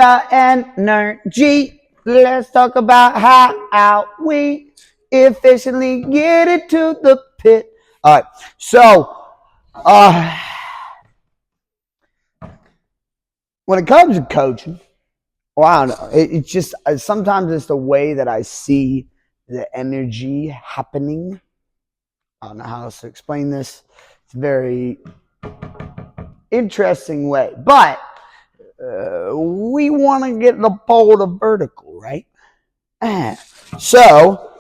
about energy. Let's talk about how we efficiently get it to the pit. All right. So, when it comes to coaching, well, I don't know. It's just sometimes it's the way that I see the energy happening. I don't know how else to explain this. It's a very interesting way, but we want to get the pole to vertical, right? So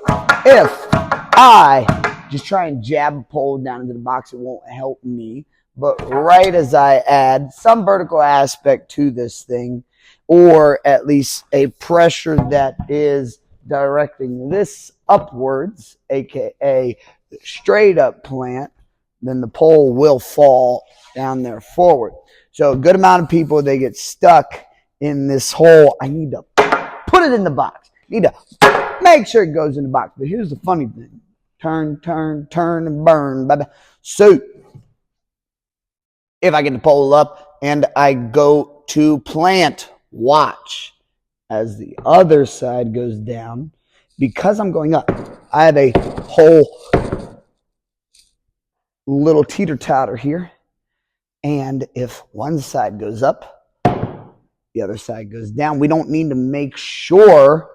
if I just try and jab a pole down into the box, it won't help me. But right as I add some vertical aspect to this thing, or at least a pressure that is directing this upwards, aka straight up plant, then the pole will fall down there forward. So a good amount of people, they get stuck in this hole. I need to put it in the box. I need to make sure it goes in the box. But here's the funny thing. Turn, turn, turn, and burn. Baby. So if I get the pole up and I go to plant, watch as the other side goes down. Because I'm going up, I have a whole little teeter-totter here. And if one side goes up, the other side goes down. We don't need to make sure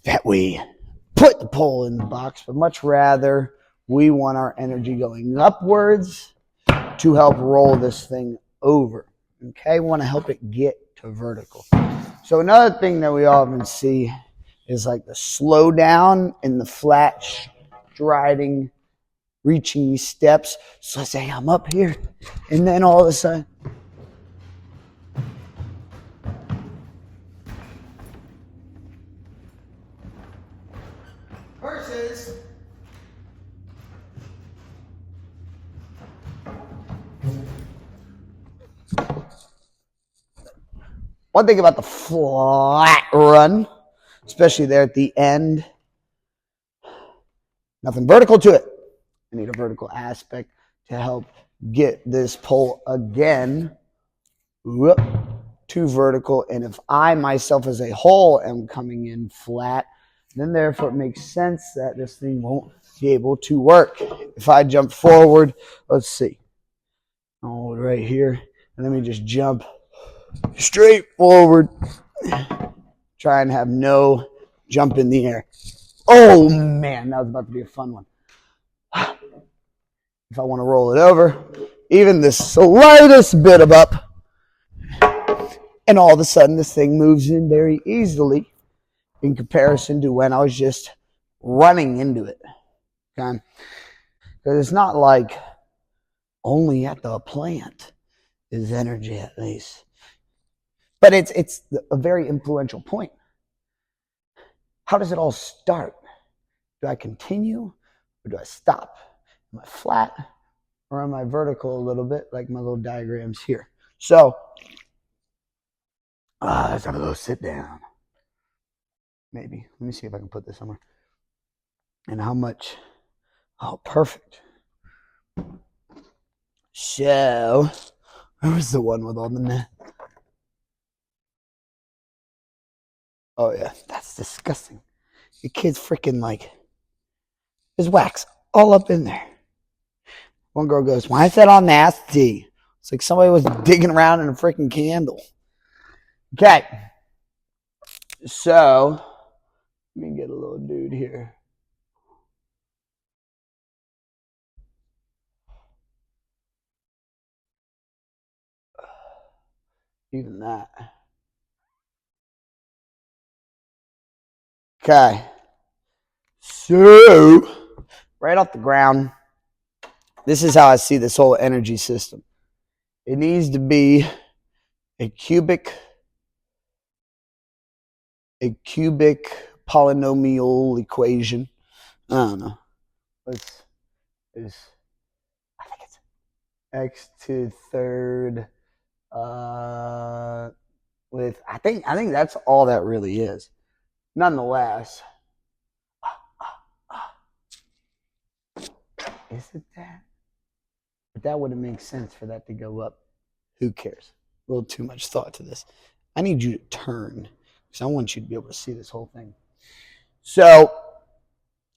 that we put the pole in the box, but much rather we want our energy going upwards to help roll this thing over. Okay, we want to help it get to vertical. So another thing that we often see is like the slow down and the flat striding, reaching these steps. So let's say I'm up here, and then all of a sudden, versus one thing about the flat run, especially there at the end, nothing vertical to it. I need a vertical aspect to help get this pole again to vertical. And if I myself as a whole am coming in flat, then therefore it makes sense that this thing won't be able to work. If I jump forward, let's see. Hold right here. And let me just jump straight forward. Try and have no jump in the air. Oh man, that was about to be a fun one. If I want to roll it over, even the slightest bit of up, and all of a sudden this thing moves in very easily in comparison to when I was just running into it. Okay? Because it's not like only at the plant is energy, at least. But it's a very influential point. How does it all start? Do I continue or do I stop? Am I flat or am I vertical a little bit, like my little diagrams here? So, let's have a little sit down. Maybe. Let me see if I can put this somewhere. And how much? Oh, perfect. So, where was the one with all the net? Oh, yeah. That's disgusting. Your kid's freaking like, there's wax all up in there. One girl goes, why is that all nasty? It's like somebody was digging around in a freaking candle. Okay. So, let me get a little dude here. Even that. Okay. So, right off the ground, this is how I see this whole energy system. It needs to be a cubic polynomial equation. I don't know. I think it's x to third with I think that's all that really is. Nonetheless, is it that? But that wouldn't make sense for that to go up. Who cares? A little too much thought to this. I need you to turn because I want you to be able to see this whole thing. So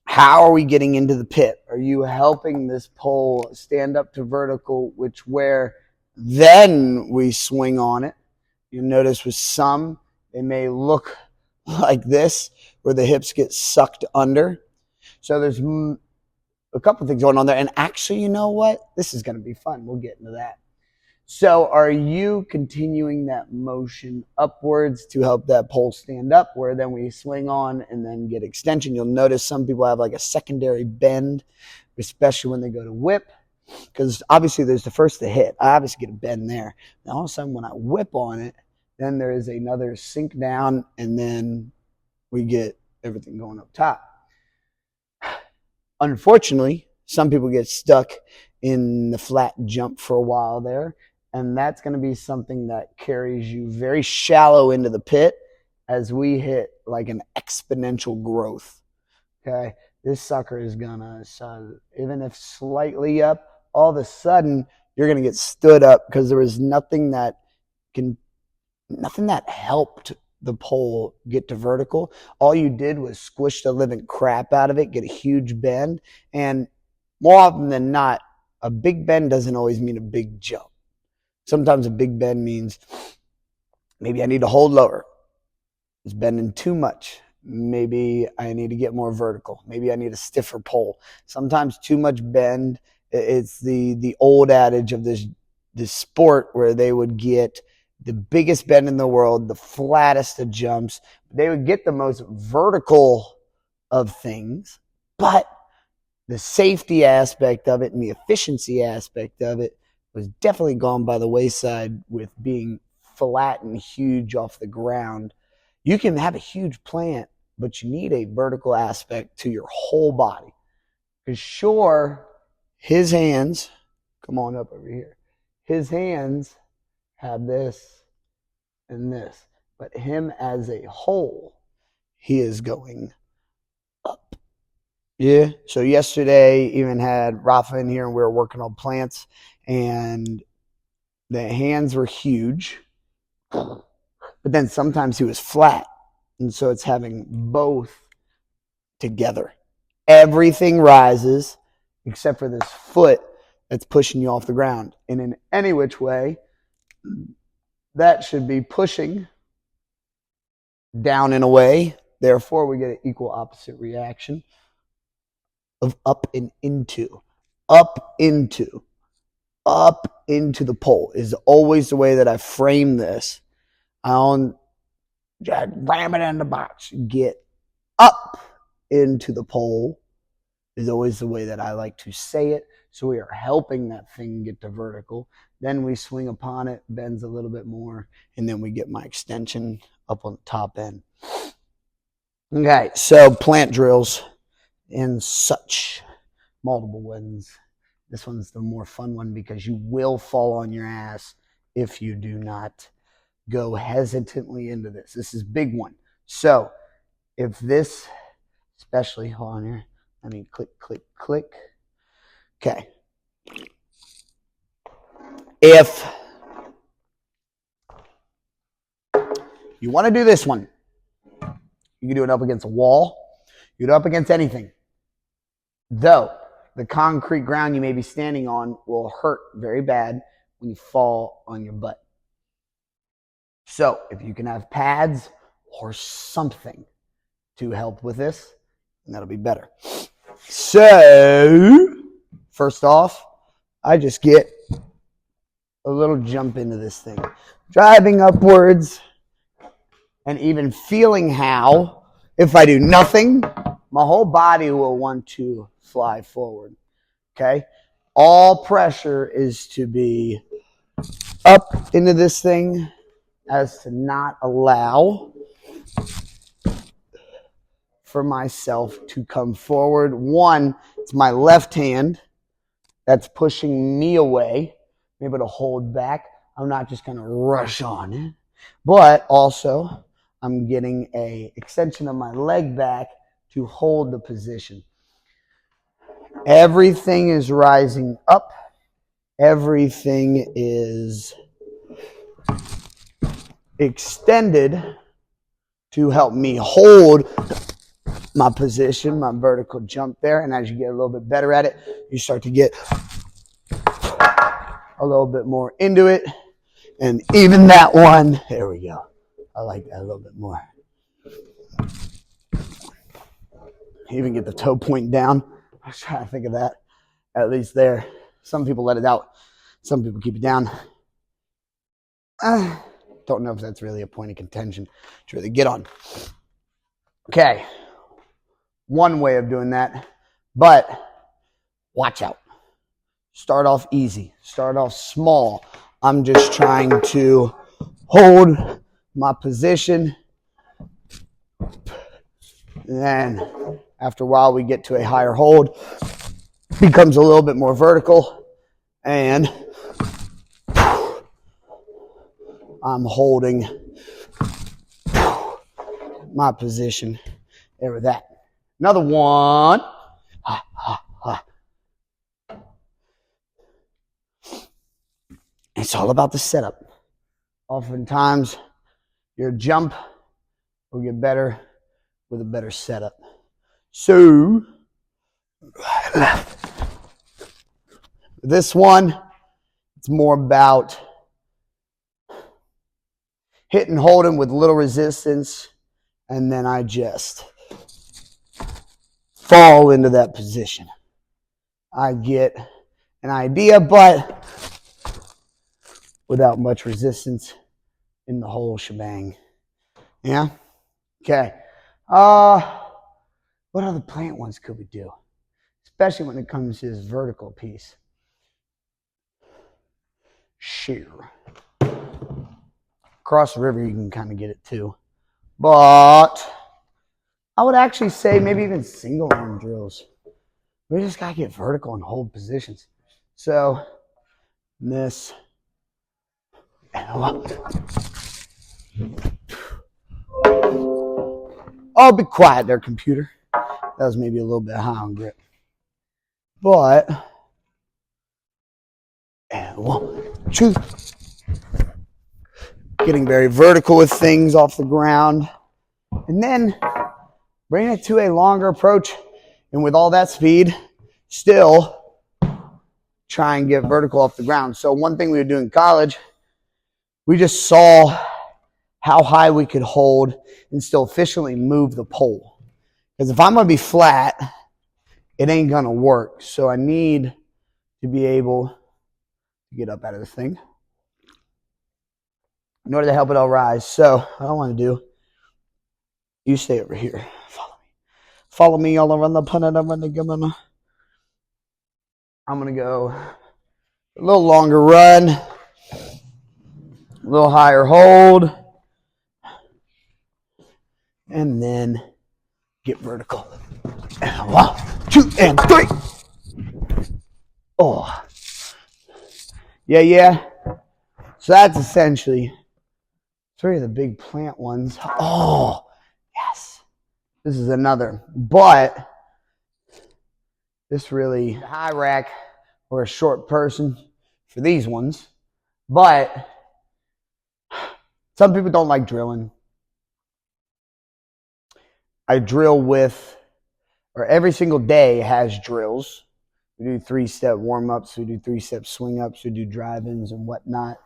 how are we getting into the pit? Are you helping this pole stand up to vertical, which where then we swing on it? You'll notice with some, they may look like this, where the hips get sucked under. So there's a couple things going on there. And actually, you know what? This is going to be fun. We'll get into that. So are you continuing that motion upwards to help that pole stand up, where then we swing on and then get extension? You'll notice some people have like a secondary bend, especially when they go to whip, because obviously there's the first to hit. I obviously get a bend there. Now all of a sudden when I whip on it, then there is another sink down, and then we get everything going up top. Unfortunately, some people get stuck in the flat jump for a while there, and that's going to be something that carries you very shallow into the pit as we hit like an exponential growth. Okay, this sucker is gonna, even if slightly up, all of a sudden you're gonna get stood up because there was nothing that helped the pole get to vertical. All you did was squish the living crap out of it, get a huge bend, and more often than not, a big bend doesn't always mean a big jump. Sometimes a big bend means maybe I need to hold lower. It's bending too much. Maybe I need to get more vertical. Maybe I need a stiffer pole. Sometimes too much bend. It's the old adage of this sport where they would get the biggest bend in the world, the flattest of jumps. They would get the most vertical of things, but the safety aspect of it and the efficiency aspect of it was definitely gone by the wayside with being flat and huge off the ground. You can have a huge plant, but you need a vertical aspect to your whole body. Because sure, his hands, come on up over here, his hands have this and this, but him as a whole, he is going up. Yeah. So yesterday, even had Rafa in here and we were working on plants, and the hands were huge, but then sometimes he was flat. And so it's having both together. Everything rises except for this foot that's pushing you off the ground. And in any which way, that should be pushing down and away. Therefore, we get an equal opposite reaction of up and into. Up into. Up into the pole is always the way that I frame this. I don't ram it in the box. Get up into the pole is always the way that I like to say it. So we are helping that thing get to vertical. Then we swing upon it, bends a little bit more, and then we get my extension up on the top end. Okay, so plant drills and such, multiple ones. This one's the more fun one because you will fall on your ass if you do not go hesitantly into this. This is a big one. So if this, especially, hold on here, let me click, click, click. Okay. If you want to do this one, you can do it up against a wall. You can do it up against anything. Though the concrete ground you may be standing on will hurt very bad when you fall on your butt. So if you can have pads or something to help with this, that'll be better. So first off, I just get a little jump into this thing. Driving upwards and even feeling how, if I do nothing, my whole body will want to fly forward. Okay? All pressure is to be up into this thing as to not allow for myself to come forward. One, it's my left hand that's pushing me away. I'm able to hold back. I'm not just going to rush on it. But also, I'm getting a extension of my leg back to hold the position. Everything is rising up. Everything is extended to help me hold my position, my vertical jump there. And as you get a little bit better at it, you start to get a little bit more into it. And even that one, there we go. I like that a little bit more. Even get the toe point down. I was trying to think of that. At least there. Some people let it out. Some people keep it down. Don't know if that's really a point of contention to really get on. Okay. One way of doing that. But watch out. Start off easy. Start off small. I'm just trying to hold my position. And then after a while, we get to a higher hold. Becomes a little bit more vertical. And I'm holding my position there with that. Another one. It's all about the setup. Oftentimes, your jump will get better with a better setup. So, this one, it's more about hit and holding with little resistance, and then I just fall into that position. I get an idea, but without much resistance in the whole shebang. Yeah? Okay. What other plant ones could we do? Especially when it comes to this vertical piece. Shear. Across the river, you can kind of get it too. But I would actually say maybe even single arm drills. We just got to get vertical and hold positions. So, this. Oh, be quiet there, computer. That was maybe a little bit high on grip. But, and 1, 2. Getting very vertical with things off the ground. And then bring it to a longer approach. And with all that speed, still try and get vertical off the ground. So one thing we would do in college, we just saw how high we could hold and still efficiently move the pole. Because if I'm going to be flat, it ain't going to work. So I need to be able to get up out of the thing in order to help it all rise. So what I want to do, you stay over here. Follow me all around the planet. I'm going to go a little longer run, a little higher hold, and then get vertical. And 1, 2, and 3. Oh. Yeah. So that's essentially 3 of the big plant ones. Oh, yes. This is another. But this really, a high rack or a short person for these ones. But some people don't like drilling. I drill with, or every single day has drills. We do 3-step warm-ups. We do 3-step swing-ups. We do drive-ins and whatnot.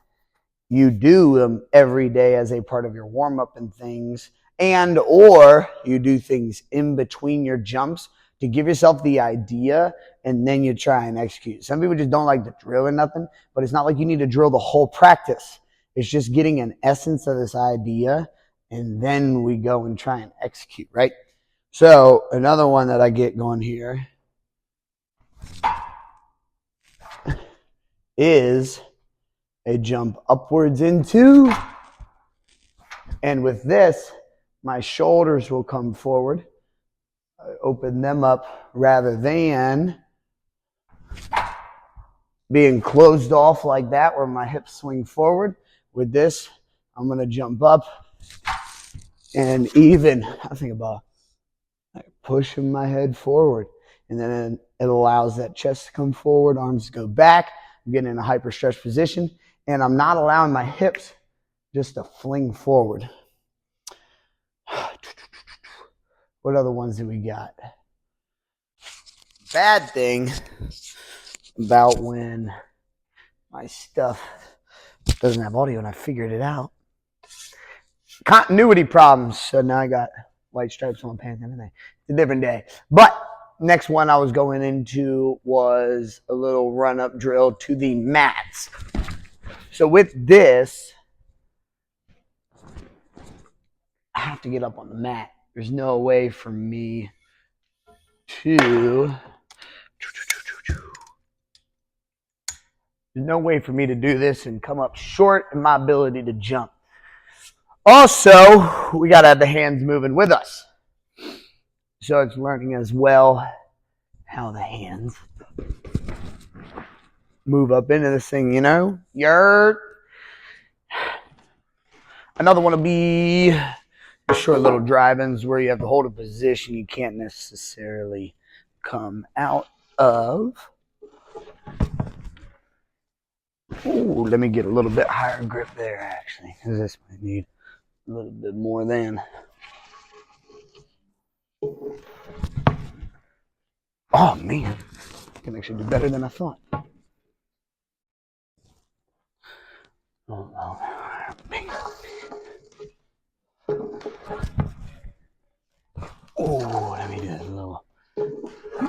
You do them every day as a part of your warm-up and things. And or you do things in between your jumps to give yourself the idea, and then you try and execute. Some people just don't like to drill or nothing, but it's not like you need to drill the whole practice. It's just getting an essence of this idea, and then we go and try and execute, right? So another one that I get going here is a jump upwards into, and with this, my shoulders will come forward. I open them up rather than being closed off like that where my hips swing forward. With this, I'm going to jump up and even, I think about pushing my head forward. And then it allows that chest to come forward, arms to go back. I'm getting in a hyper stretch position. And I'm not allowing my hips just to fling forward. What other ones do we got? Bad thing about when my stuff doesn't have audio and I figured it out. Continuity problems. So now I got white stripes on my pants and everything. It's a different day. But next one I was going into was a little run-up drill to the mats. So with this, I have to get up on the mat. There's no way for me to... There's no way for me to do this and come up short in my ability to jump. Also, we got to have the hands moving with us. So it's learning as well how the hands move up into this thing, you know? Another one will be the short little drive-ins where you have to hold a position you can't necessarily come out of. Ooh, let me get a little bit higher grip there, actually, because this might need a little bit more than. Oh, man. I can actually do better than I thought. Oh, man. Oh, let me do this a little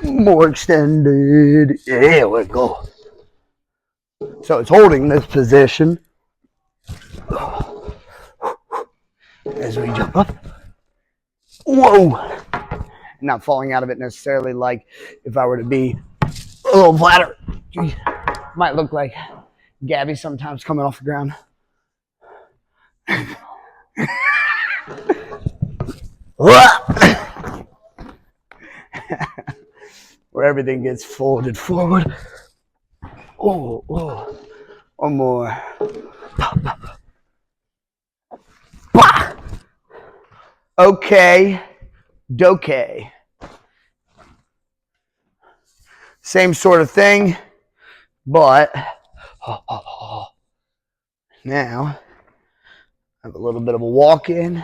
more extended. There we go. So it's holding this position as we jump up. Whoa! Not falling out of it necessarily like if I were to be a little flatter. Jeez. Might look like Gabby sometimes coming off the ground. Where everything gets folded forward. Oh, oh. One more. Okay. Doke. Same sort of thing, but now I have a little bit of a walk in.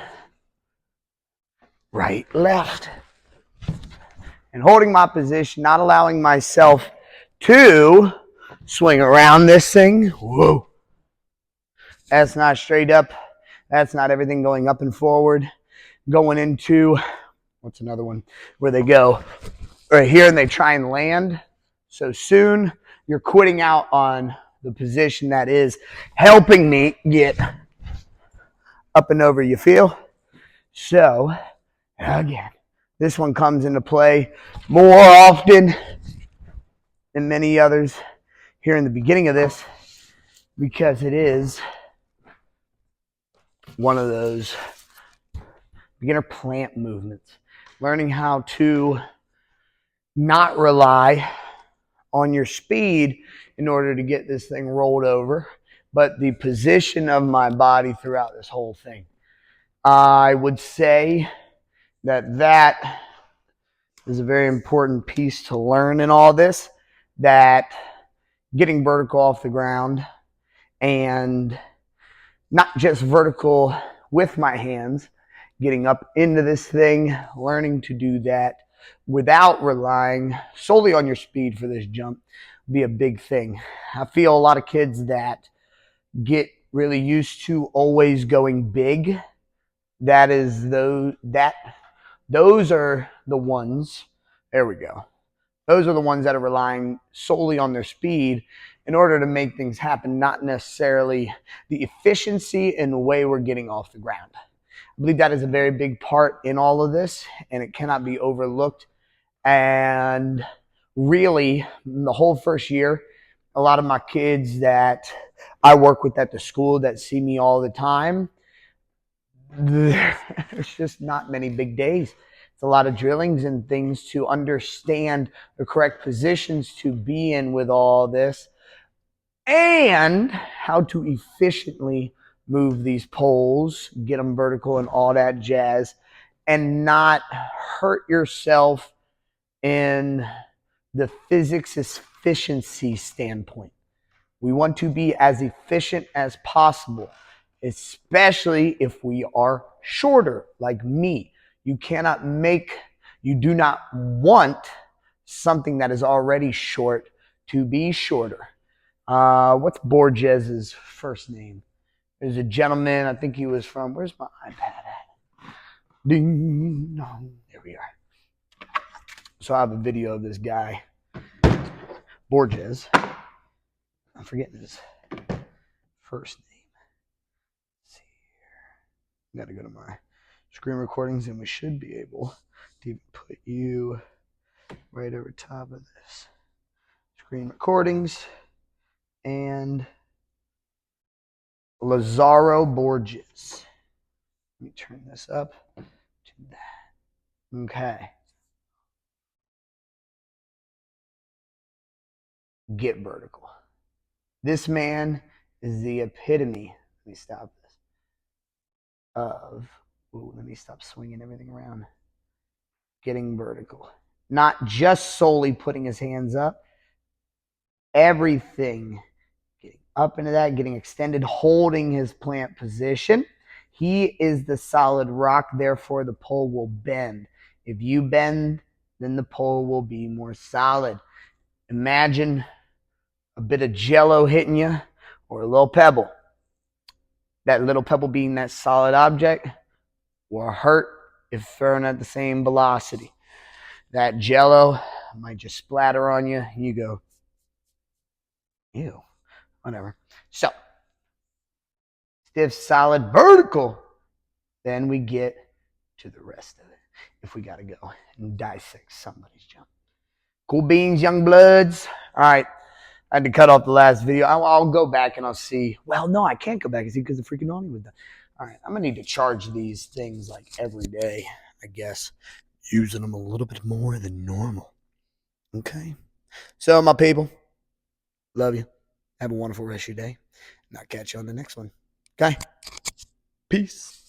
Right, left. And holding my position, not allowing myself to swing around this thing. Whoa. That's not straight up. That's not everything going up and forward. Going into, what's another one? Where they go right here and they try and land. So soon you're quitting out on the position that is helping me get up and over, you feel? So, again, this one comes into play more often than many others here in the beginning of this because it is one of those beginner plant movements. Learning how to not rely on your speed in order to get this thing rolled over, but the position of my body throughout this whole thing. I would say that is a very important piece to learn in all this, that getting vertical off the ground and not just vertical with my hands, getting up into this thing, learning to do that without relying solely on your speed for this jump be a big thing. I feel a lot of kids that get really used to always going big. Those are the ones, there we go. Those are the ones that are relying solely on their speed in order to make things happen, not necessarily the efficiency and the way we're getting off the ground. I believe that is a very big part in all of this, and it cannot be overlooked. And really, the whole first year, a lot of my kids that I work with at the school that see me all the time, there's just not many big days. It's a lot of drillings and things to understand the correct positions to be in with all this and how to efficiently move these poles, get them vertical and all that jazz, and not hurt yourself in the physics efficiency standpoint. We want to be as efficient as possible especially if we are shorter, like me. You do not want something that is already short to be shorter. What's Borges's first name? There's a gentleman, I think he was from, where's my iPad at? Ding dong. There we are. So I have a video of this guy, Borges. I'm forgetting his first name. Let's see here. Got to go to my screen recordings, and we should be able to even put you right over top of this. Screen recordings and Lazaro Borges. Let me turn this up to that. Okay. Get vertical. This man is the epitome. Let me stop this. Let me stop swinging everything around. Getting vertical. Not just solely putting his hands up. Everything. Getting up into that, getting extended, holding his plant position. He is the solid rock, therefore the pole will bend. If you bend, then the pole will be more solid. Imagine a bit of jello hitting you or a little pebble. That little pebble being that solid object will hurt if thrown at the same velocity. That jello might just splatter on you and you go, ew, whatever. So, stiff, solid, vertical. Then we get to the rest of it. If we got to go and dissect somebody's jump. Cool beans, young bloods. All right. I had to cut off the last video. I'll go back and I'll see. Well, no, I can't go back and see because the freaking awning was done. All right. I'm going to need to charge these things like every day, I guess. Using them a little bit more than normal. Okay. So, my people, love you. Have a wonderful rest of your day. And I'll catch you on the next one. Okay. Peace.